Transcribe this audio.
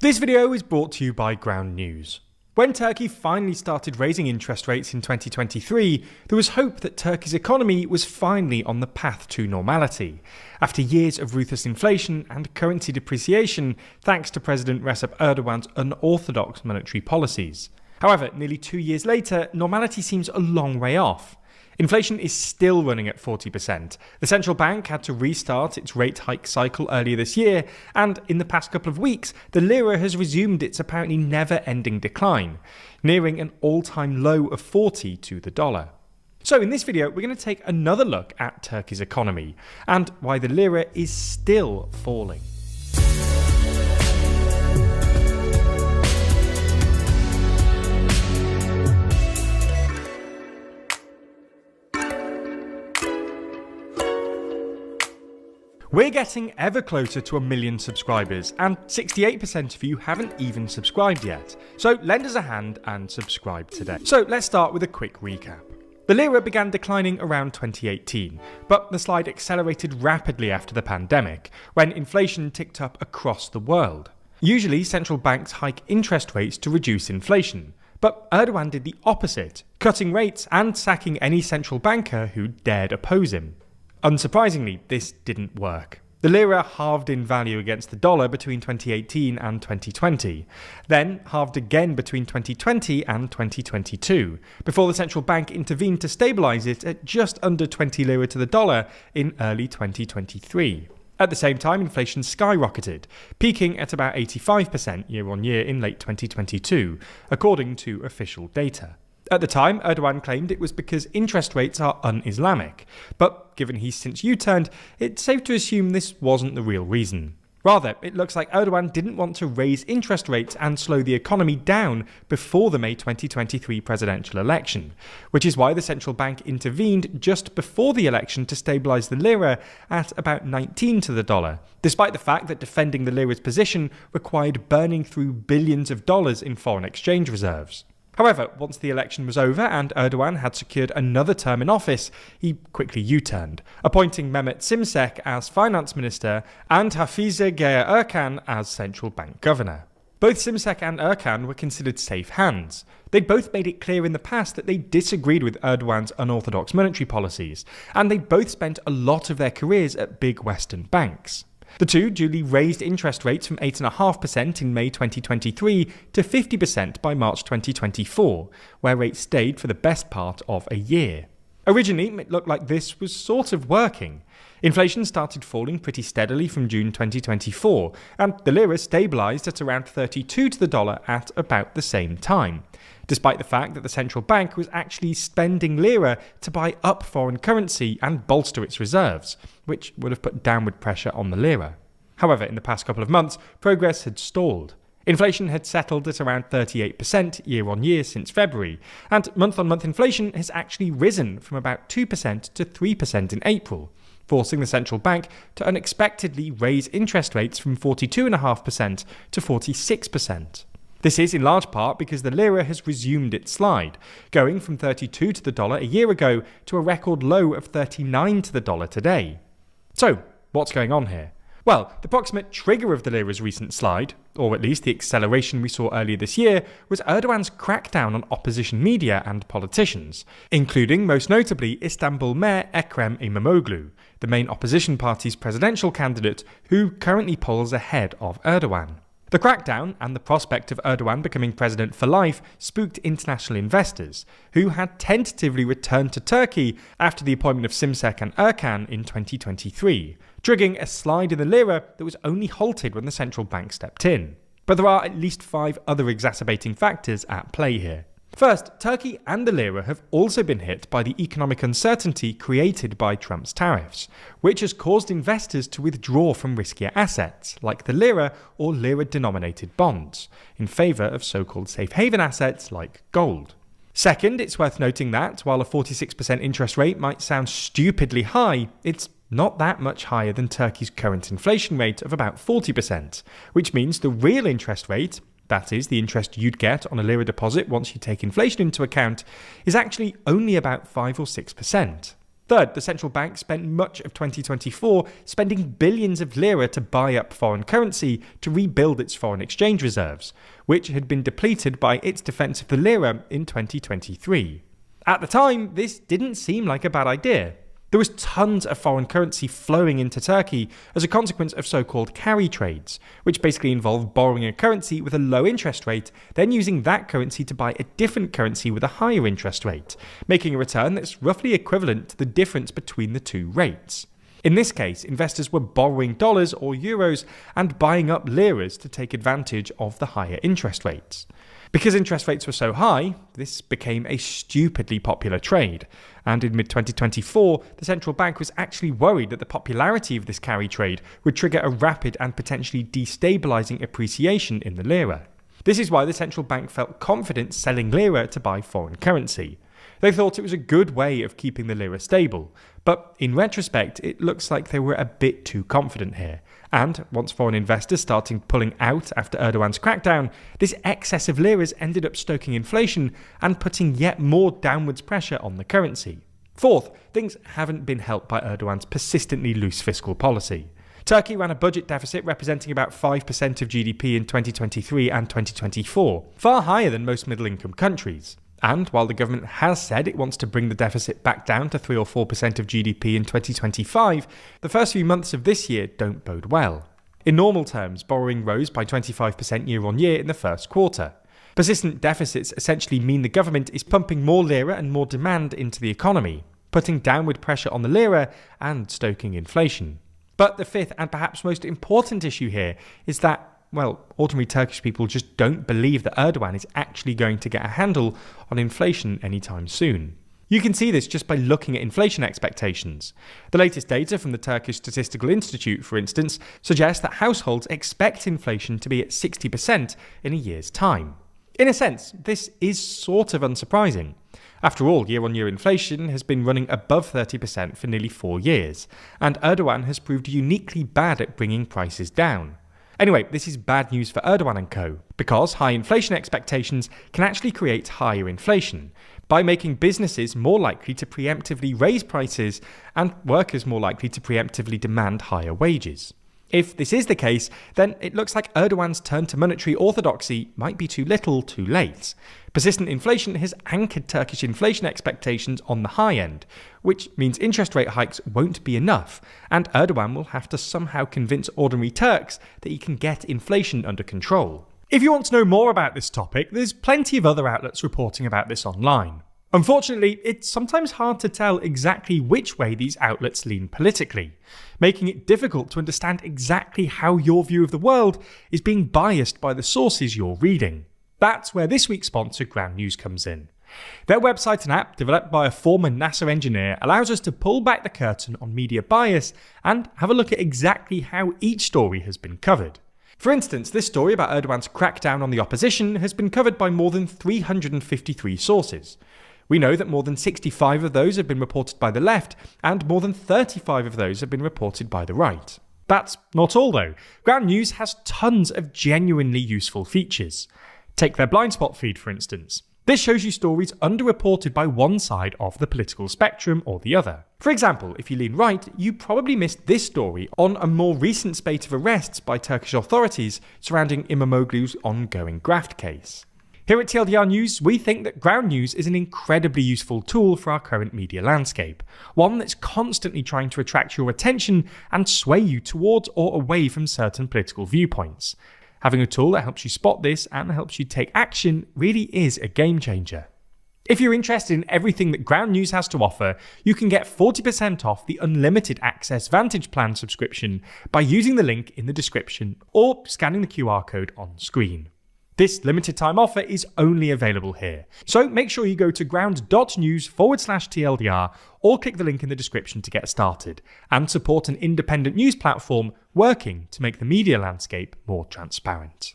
This video is brought to you by Ground News. When Turkey finally started raising interest rates in 2023, there was hope that Turkey's economy was finally on the path to normality, after years of ruthless inflation and currency depreciation thanks to President Recep Erdogan's unorthodox monetary policies. However, nearly 2 years later, normality seems a long way off. Inflation is still running at 40%. The central bank had to restart its rate hike cycle earlier this year, and in the past couple of weeks, the Lira has resumed its apparently never-ending decline, nearing an all-time low of 40 to the dollar. So in this video, we're going to take another look at Turkey's economy, and why the Lira is still falling. We're getting ever closer to 1 million subscribers, and 68% of you haven't even subscribed yet. So lend us a hand and subscribe today. So let's start with a quick recap. The Lira began declining around 2018, but the slide accelerated rapidly after the pandemic, when inflation ticked up across the world. Usually, central banks hike interest rates to reduce inflation, but Erdogan did the opposite, cutting rates and sacking any central banker who dared oppose him. Unsurprisingly, this didn't work. The Lira halved in value against the dollar between 2018 and 2020, then halved again between 2020 and 2022, before the central bank intervened to stabilise it at just under 20 Lira to the dollar in early 2023. At the same time, inflation skyrocketed, peaking at about 85% year-on-year in late 2022, according to official data. At the time, Erdogan claimed it was because interest rates are un-Islamic, but given he's since U-turned, it's safe to assume this wasn't the real reason. Rather, it looks like Erdogan didn't want to raise interest rates and slow the economy down before the May 2023 presidential election, which is why the central bank intervened just before the election to stabilise the Lira at about 19 to the dollar, despite the fact that defending the Lira's position required burning through billions of dollars in foreign exchange reserves. However, once the election was over and Erdogan had secured another term in office, he quickly U-turned, appointing Mehmet Şimşek as finance minister and Hafize Gaye Erkan as central bank governor. Both Şimşek and Erkan were considered safe hands. They'd both made it clear in the past that they disagreed with Erdogan's unorthodox monetary policies, and they'd both spent a lot of their careers at big Western banks. The two duly raised interest rates from 8.5% in May 2023 to 50% by March 2024, where rates stayed for the best part of a year. Originally, it looked like this was sort of working. Inflation started falling pretty steadily from June 2024, and the Lira stabilised at around 32 to the dollar at about the same time, despite the fact that the central bank was actually spending Lira to buy up foreign currency and bolster its reserves, which would have put downward pressure on the Lira. However, in the past couple of months, progress had stalled. Inflation had settled at around 38% year-on-year since February, and month-on-month inflation has actually risen from about 2% to 3% in April, forcing the central bank to unexpectedly raise interest rates from 42.5% to 46%. This is in large part because the Lira has resumed its slide, going from 32 to the dollar a year ago to a record low of 39 to the dollar today. So, what's going on here? Well, the proximate trigger of the Lira's recent slide, or at least the acceleration we saw earlier this year, was Erdogan's crackdown on opposition media and politicians, including most notably Istanbul Mayor Ekrem İmamoğlu, the main opposition party's presidential candidate, who currently polls ahead of Erdogan. The crackdown and the prospect of Erdogan becoming president for life spooked international investors, who had tentatively returned to Turkey after the appointment of Şimşek and Erkan in 2023, triggering a slide in the Lira that was only halted when the central bank stepped in. But there are at least 5 other exacerbating factors at play here. First, Turkey and the Lira have also been hit by the economic uncertainty created by Trump's tariffs, which has caused investors to withdraw from riskier assets, like the Lira or Lira-denominated bonds, in favour of so-called safe haven assets like gold. Second, it's worth noting that, while a 46% interest rate might sound stupidly high, it's not that much higher than Turkey's current inflation rate of about 40%, which means the real interest rate, that is, the interest you'd get on a Lira deposit once you take inflation into account, is actually only about 5 or 6%. Third, the central bank spent much of 2024 spending billions of lira to buy up foreign currency to rebuild its foreign exchange reserves, which had been depleted by its defense of the lira in 2023. At the time, this didn't seem like a bad idea. There was tons of foreign currency flowing into Turkey as a consequence of so-called carry trades, which basically involve borrowing a currency with a low interest rate, then using that currency to buy a different currency with a higher interest rate, making a return that's roughly equivalent to the difference between the two rates. In this case, investors were borrowing dollars or euros and buying up liras to take advantage of the higher interest rates. Because interest rates were so high, this became a stupidly popular trade, and in mid-2024, the central bank was actually worried that the popularity of this carry trade would trigger a rapid and potentially destabilizing appreciation in the lira. This is why the central bank felt confident selling lira to buy foreign currency. They thought it was a good way of keeping the lira stable, but in retrospect, it looks like they were a bit too confident here. And once foreign investors started pulling out after Erdogan's crackdown, this excess of liras ended up stoking inflation and putting yet more downwards pressure on the currency. Fourth, things haven't been helped by Erdogan's persistently loose fiscal policy. Turkey ran a budget deficit representing about 5% of GDP in 2023 and 2024, far higher than most middle-income countries. And while the government has said it wants to bring the deficit back down to 3 or 4% of GDP in 2025, the first few months of this year don't bode well. In normal terms, borrowing rose by 25% year on year in the first quarter. Persistent deficits essentially mean the government is pumping more lira and more demand into the economy, putting downward pressure on the lira and stoking inflation. But the fifth and perhaps most important issue here is that ordinary Turkish people just don't believe that Erdogan is actually going to get a handle on inflation anytime soon. You can see this just by looking at inflation expectations. The latest data from the Turkish Statistical Institute, for instance, suggests that households expect inflation to be at 60% in a year's time. In a sense, this is sort of unsurprising. After all, year-on-year inflation has been running above 30% for nearly 4 years, and Erdogan has proved uniquely bad at bringing prices down. Anyway, this is bad news for Erdogan and co, because high inflation expectations can actually create higher inflation by making businesses more likely to preemptively raise prices and workers more likely to preemptively demand higher wages. If this is the case, then it looks like Erdogan's turn to monetary orthodoxy might be too little, too late. Persistent inflation has anchored Turkish inflation expectations on the high end, which means interest rate hikes won't be enough, and Erdogan will have to somehow convince ordinary Turks that he can get inflation under control. If you want to know more about this topic, there's plenty of other outlets reporting about this online. Unfortunately, it's sometimes hard to tell exactly which way these outlets lean politically, making it difficult to understand exactly how your view of the world is being biased by the sources you're reading. That's where this week's sponsor, Ground News, comes in. Their website and app, developed by a former NASA engineer, allows us to pull back the curtain on media bias and have a look at exactly how each story has been covered. For instance, this story about Erdogan's crackdown on the opposition has been covered by more than 353 sources. We know that more than 65 of those have been reported by the left, and more than 35 of those have been reported by the right. That's not all though. Ground News has tons of genuinely useful features. Take their blind spot feed, for instance. This shows you stories underreported by one side of the political spectrum or the other. For example, if you lean right, you probably missed this story on a more recent spate of arrests by Turkish authorities surrounding Imamoglu's ongoing graft case. Here at TLDR News, we think that Ground News is an incredibly useful tool for our current media landscape, one that's constantly trying to attract your attention and sway you towards or away from certain political viewpoints. Having a tool that helps you spot this and helps you take action really is a game changer. If you're interested in everything that Ground News has to offer, you can get 40% off the Unlimited Access Vantage Plan subscription by using the link in the description or scanning the QR code on screen. This limited time offer is only available here, so make sure you go to ground.news/TLDR or click the link in the description to get started and support an independent news platform working to make the media landscape more transparent.